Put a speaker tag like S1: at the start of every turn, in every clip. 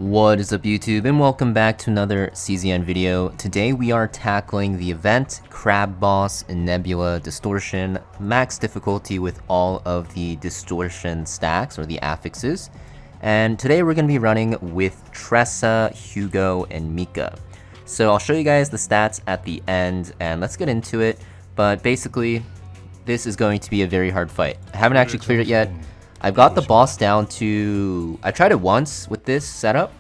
S1: What is up YouTube, and welcome back to another CZN video. Today we are tackling the event Crab Boss in Nebula Distortion, max difficulty with all of the distortion stacks or the affixes. And today we're going to be running with Tressa, Hugo, and Mika. So I'll show you guys the stats at the end and let's get into it. But basically, this is going to be a very hard fight. I haven't actually cleared it yet. I've got the boss down to... I tried it once with this setup,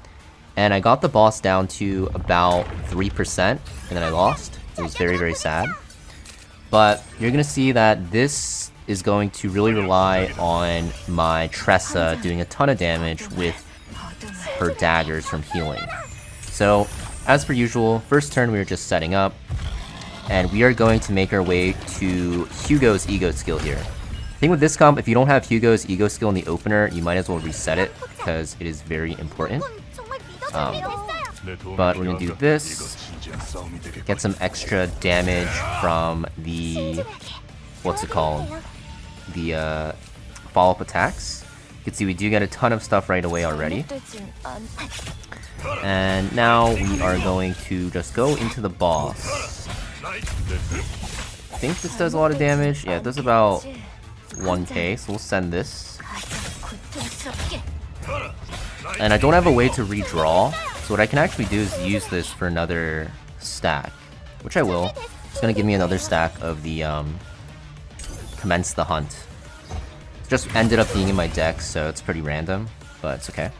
S1: and I got the boss down to about 3%, and then I lost. It was very, very sad. But you're going to see that this is going to really rely on my Tressa doing a ton of damage with her daggers from healing. So, as per usual, first turn we were just setting up, and we are going to make our way to Hugo's ego skill here. The thing with this comp, if you don't have Hugo's ego skill in the opener, you might as well reset it, because it is very important. But we're going to do this, get some extra damage from the, what's it called, the follow-up attacks. You can see we do get a ton of stuff right away already. And now we are going to just go into the boss. I think this does a lot of damage. Yeah, it does about 1k, so we'll send this. And I don't have a way to redraw, so what I can actually do is use this for another stack, which I will. It's gonna give me another stack of the Commence the Hunt. It just ended up being in my deck, so it's pretty random, but it's okay.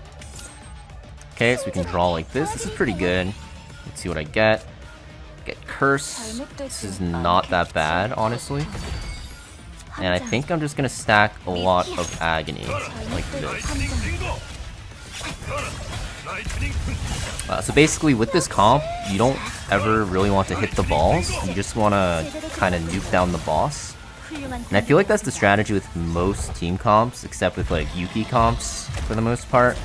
S1: Okay, so we can draw like this. This is pretty good. Let's see what I get. Get Curse. This is not that bad, honestly. And I think I'm just gonna stack a lot of Agony, like this. So basically, with this comp, you don't ever really want to hit the balls. You just want to kind of nuke down the boss. And I feel like that's the strategy with most team comps, except with like Yuki comps for the most part.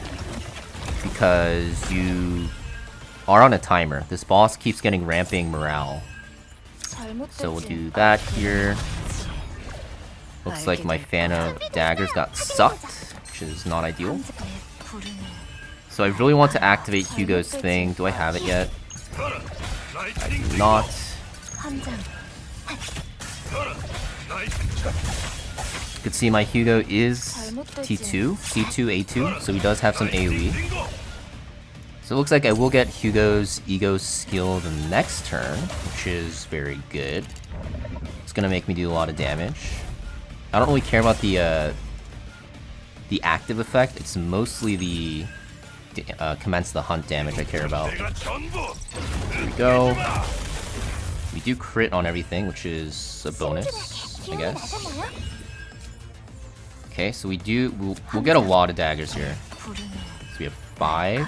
S1: Because you are on a timer. This boss keeps getting ramping morale. So we'll do that here. Looks like my fan of daggers got sucked, which is not ideal. So I really want to activate Hugo's thing. Do I have it yet? I do not. You can see my Hugo is T2, C2, A2, so he does have some AoE. So it looks like I will get Hugo's ego skill the next turn, which is very good. It's gonna make me do a lot of damage. I don't really care about the active effect. It's mostly the Commence the Hunt damage I care about. There we go. We do crit on everything, which is a bonus, I guess. Okay, so we'll get a lot of daggers here. So we have 5.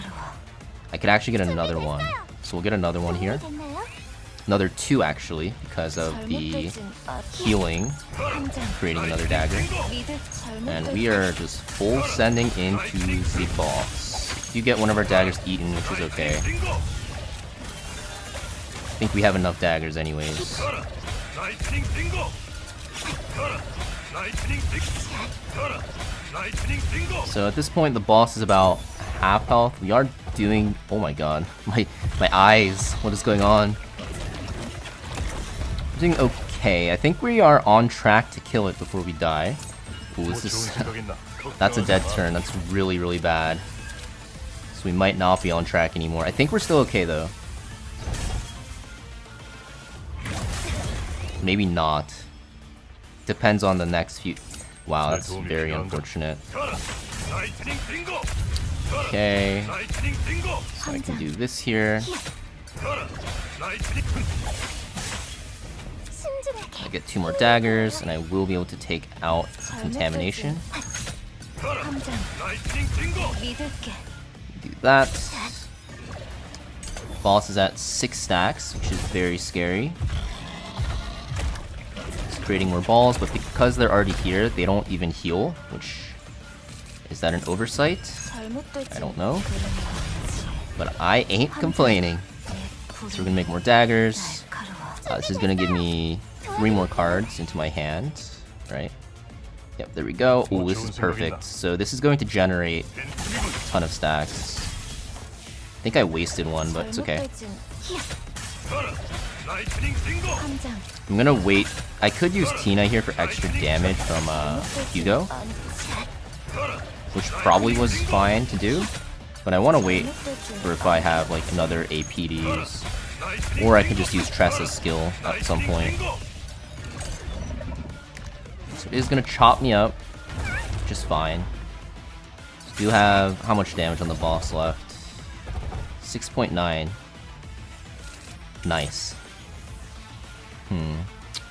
S1: I could actually get another one. So we'll get another one here. Another 2 actually, because of the healing, creating another dagger. And we are just full sending into the boss. You get one of our daggers eaten, which is okay. I think we have enough daggers anyways. So at this point the boss is about half health. We are doing... oh my god. My eyes. What is going on? We're doing okay. I think we are on track to kill it before we die. Ooh, this is... that's a dead turn. That's really, really bad. So we might not be on track anymore. I think we're still okay though. Maybe not. Depends on the next few... wow, that's very unfortunate. Okay. So I can do this here. I get 2 more daggers, and I will be able to take out Contamination. Do that. Boss is at 6 stacks, which is very scary. It's creating more balls, but because they're already here, they don't even heal, which... is that an oversight? I don't know. But I ain't complaining. So we're gonna make more daggers. This is gonna give me 3 more cards into my hand, right? Yep, there we go. Ooh, this is perfect. So this is going to generate a ton of stacks. I think I wasted one, but it's okay. I'm gonna wait. I could use Tina here for extra damage from Hugo, which probably was fine to do, but I want to wait for if I have like another AP to use, or I could just use Tressa's skill at some point. So it is gonna chop me up, which is fine. Do have how much damage on the boss left? 6.9. Nice.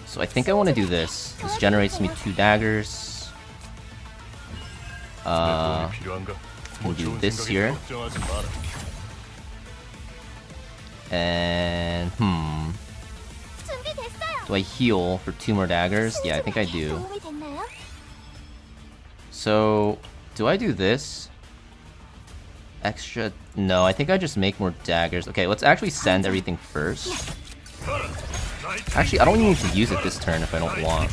S1: So I think I want to do this. This generates me 2 daggers. We'll do this here. And do I heal for 2 more daggers? Yeah, I think I do. So do I do this? Extra? No, I think I just make more daggers. Okay, let's actually send everything first. Actually, I don't even need to use it this turn if I don't want.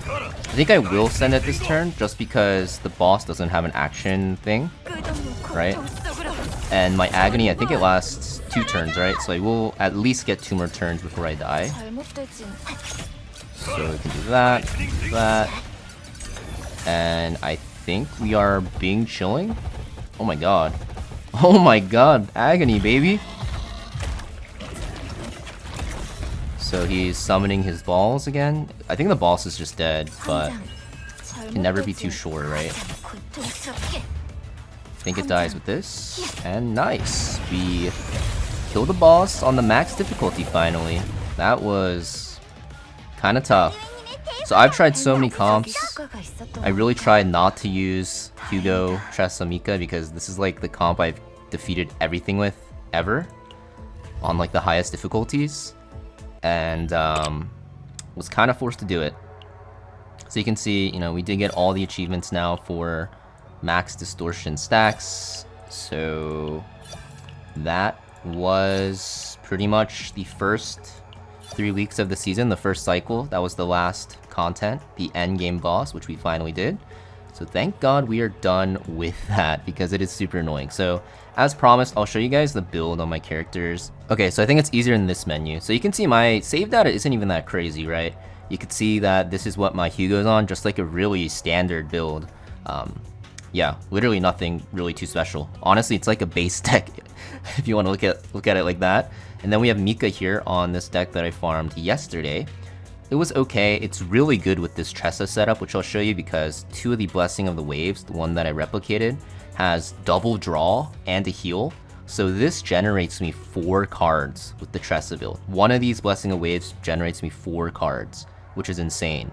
S1: I think I will send it this turn just because the boss doesn't have an action thing, right? And my agony, I think it lasts 2 turns, right? So I will at least get 2 more turns before I die. So we can do that, and I think we are being chilling. Oh my god. Oh my god, agony, baby. So he's summoning his balls again. I think the boss is just dead, but can never be too sure, right? I think it dies with this, and nice. We kill the boss on the max difficulty finally. That was kind of tough. So I've tried so many comps. I really tried not to use Hugo, Tressa, Mika because this is like the comp I've defeated everything with ever on like the highest difficulties, and was kind of forced to do it. So you can see, you know, we did get all the achievements now for max distortion stacks. So that was pretty much the first 3 weeks of the season, the first cycle. That was the last content, the end game boss, which we finally did. So thank God we are done with that because it is super annoying. So as promised, I'll show you guys the build on my characters. Okay, so I think it's easier in this menu. So you can see my save data isn't even that crazy, right? You can see that this is what my Hugo's on, just like a really standard build. Yeah, literally nothing really too special. Honestly, it's like a base deck if you want to look at it like that. And then we have Mika here on this deck that I farmed yesterday. It was okay. It's really good with this Tressa setup, which I'll show you because 2 of the Blessing of the Waves, the one that I replicated, has double draw and a heal. So this generates me 4 cards with the Tressa build. One of these Blessing of Waves generates me 4 cards, which is insane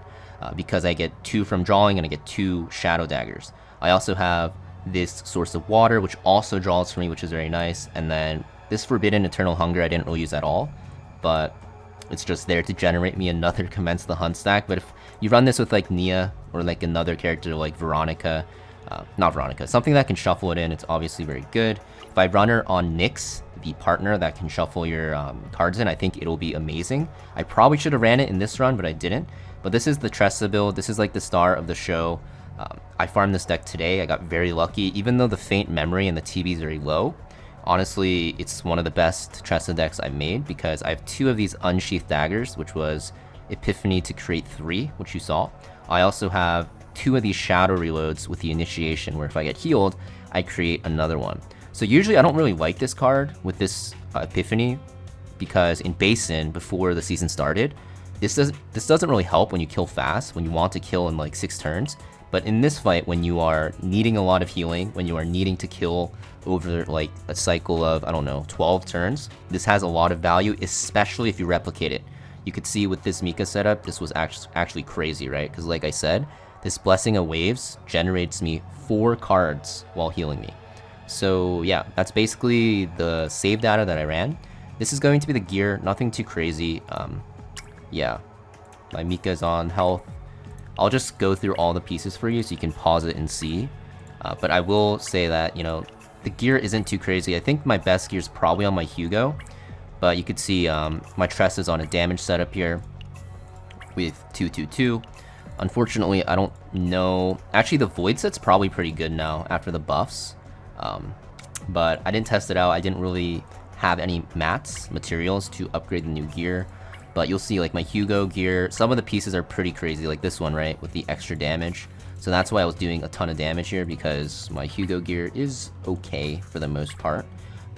S1: because I get 2 from drawing and I get 2 Shadow Daggers. I also have this Source of Water, which also draws for me, which is very nice. And then this Forbidden Eternal Hunger I didn't really use at all, but it's just there to generate me another Commence the Hunt stack. But if you run this with like Nia or like another character like Veronica, not Veronica, something that can shuffle it in, it's obviously very good. If I run her on Nyx, the partner that can shuffle your cards in, I think it'll be amazing. I probably should have ran it in this run, but I didn't. But this is the Tressa build. This is like the star of the show. I farmed this deck today. I got very lucky. Even though the Faint Memory and the TB is very low, honestly, it's one of the best Tressa decks I've made because I have 2 of these Unsheathed Daggers, which was Epiphany to create 3, which you saw. I also have 2 of these Shadow Reloads with the Initiation, where if I get healed, I create another one. So usually I don't really like this card with this Epiphany because in Basin, before the season started, this doesn't really help when you kill fast, when you want to kill in like 6 turns. But in this fight, when you are needing a lot of healing, when you are needing to kill over like a cycle of, I don't know, 12 turns, this has a lot of value, especially if you replicate it. You could see with this Mika setup, this was actually crazy, right? Because like I said, this Blessing of Waves generates me 4 cards while healing me. So yeah, that's basically the save data that I ran. This is going to be the gear, nothing too crazy. Yeah, my Mika's on health. I'll just go through all the pieces for you so you can pause it and see. But I will say that, you know, the gear isn't too crazy. I think my best gear is probably on my Hugo. But you could see my Tressa's on a damage setup here with 222. Unfortunately, I don't know. Actually, the Void Set's probably pretty good now after the buffs. But I didn't test it out. I didn't really have any mats, materials to upgrade the new gear. But you'll see, like, my Hugo gear, some of the pieces are pretty crazy, like this one, right, with the extra damage. So that's why I was doing a ton of damage here, because my Hugo gear is okay for the most part.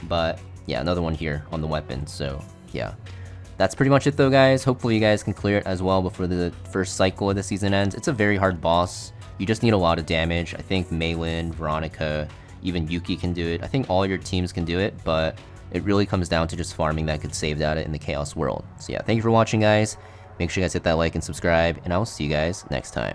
S1: But yeah, another one here on the weapon, so yeah. That's pretty much it though, guys. Hopefully you guys can clear it as well before the first cycle of the season ends. It's a very hard boss. You just need a lot of damage. I think Maylin, Veronica, even Yuki can do it. I think all your teams can do it, but it really comes down to just farming that could save data in the Chaos world. So yeah, thank you for watching, guys. Make sure you guys hit that like and subscribe, and I will see you guys next time.